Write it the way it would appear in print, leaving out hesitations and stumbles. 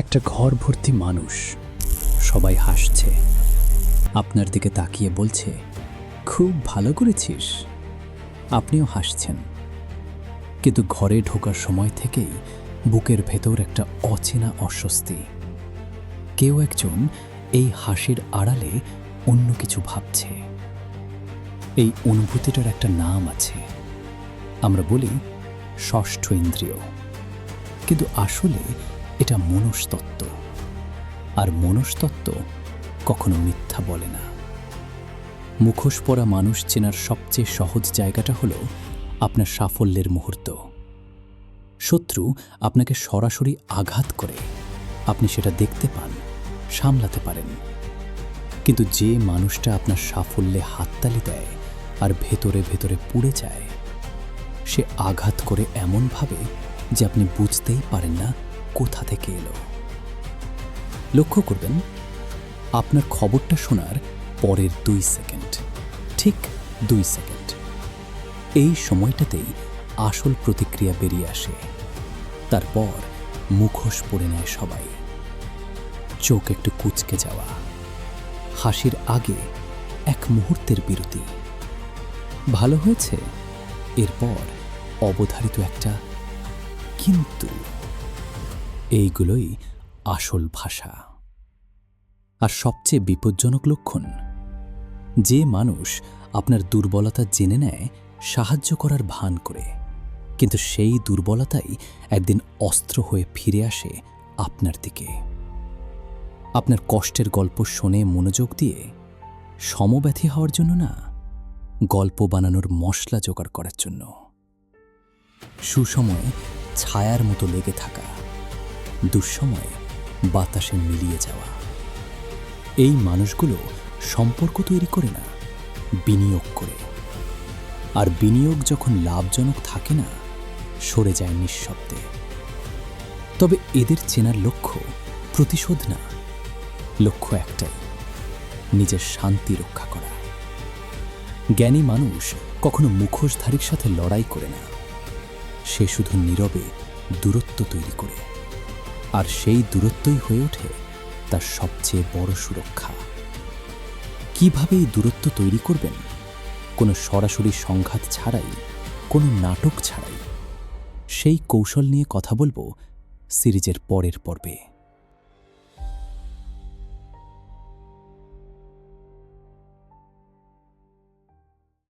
একটা ঘর ভর্তি মানুষ, সবাই হাসছে, আপনার দিকে তাকিয়ে বলছে, খুব ভালো করেছিস। আপনিও হাসছেন, কিন্তু ঘরে ঢোকার সময় থেকেই বুকের ভেতর একটা অচেনা অস্বস্তি। কেউ একজন এই হাসির আড়ালে অন্য কিছু ভাবছে। এই অনুভূতিটার একটা নাম আছে, আমরা বলি ষষ্ঠ ইন্দ্রিয়, কিন্তু আসলে এটা মনস্তত্ত্ব। আর মনস্তত্ত্ব কখনো মিথ্যা বলে না। মুখোশ পরা মানুষ চেনার সবচেয়ে সহজ জায়গাটা হলো আপনার সাফল্যের মুহূর্ত। শত্রু আপনাকে সরাসরি আঘাত করে, আপনি সেটা দেখতে পান, সামলাতে পারেন। কিন্তু যে মানুষটা আপনার সাফল্যে হাততালি দেয় আর ভেতরে ভেতরে পুড়ে যায়, সে আঘাত করে এমনভাবে যে আপনি বুঝতেই পারেন না কোথা থেকে এলো। লক্ষ্য করবেন, আপনার খবরটা শোনার পরের 2 সেকেন্ড, ঠিক 2 সেকেন্ড, এই সময়টাতেই আসল প্রতিক্রিয়া বেরিয়ে আসে। তারপর মুখোশ পরে নেয় সবাই। চোখ একটু কুঁচকে যাওয়া, হাসির আগে এক মুহূর্তের বিরতি, ভালো হয়েছে, এরপর অবধারিত একটা কিন্তু। এইগুলোই আসল ভাষা। আর সবচেয়ে বিপজ্জনক লক্ষণ, যে মানুষ আপনার দুর্বলতা জেনে নেয় সাহায্য করার ভান করে, কিন্তু সেই দুর্বলতাই একদিন অস্ত্র হয়ে ফিরে আসে আপনার দিকে। আপনার কষ্টের গল্প শুনে মনোযোগ দিয়ে সমব্যথী হওয়ার জন্য না, গল্প বানানোর মশলা জোগাড় করার জন্য। সুসময়ে ছায়ার মতো লেগে থাকা, দুঃসময়ে বাতাসে মিলিয়ে যাওয়া। এই মানুষগুলো সম্পর্ক তৈরি করে না, বিনিয়োগ করে। আর বিনিয়োগ যখন লাভজনক থাকে না, সরে যায় নিঃশব্দে। তবে এদের চেনার লক্ষ্য প্রতিশোধ না, লক্ষ্য একটাই, নিজের শান্তি রক্ষা করা। জ্ঞানী মানুষ কখনো মুখোশধারীর সাথে লড়াই করে না, সে শুধু নীরবে দূরত্ব তৈরি করে। আর সেই দূরত্বই হয়ে ওঠে তার সবচেয়ে বড় সুরক্ষা। কিভাবে এই দূরত্ব তৈরি করবেন? কোনো সরাসরি সংঘাত ছাড়াই, কোনো নাটক ছাড়াই। সেই কৌশল নিয়ে কথা বলবো সিরিজের পরের পর্বে।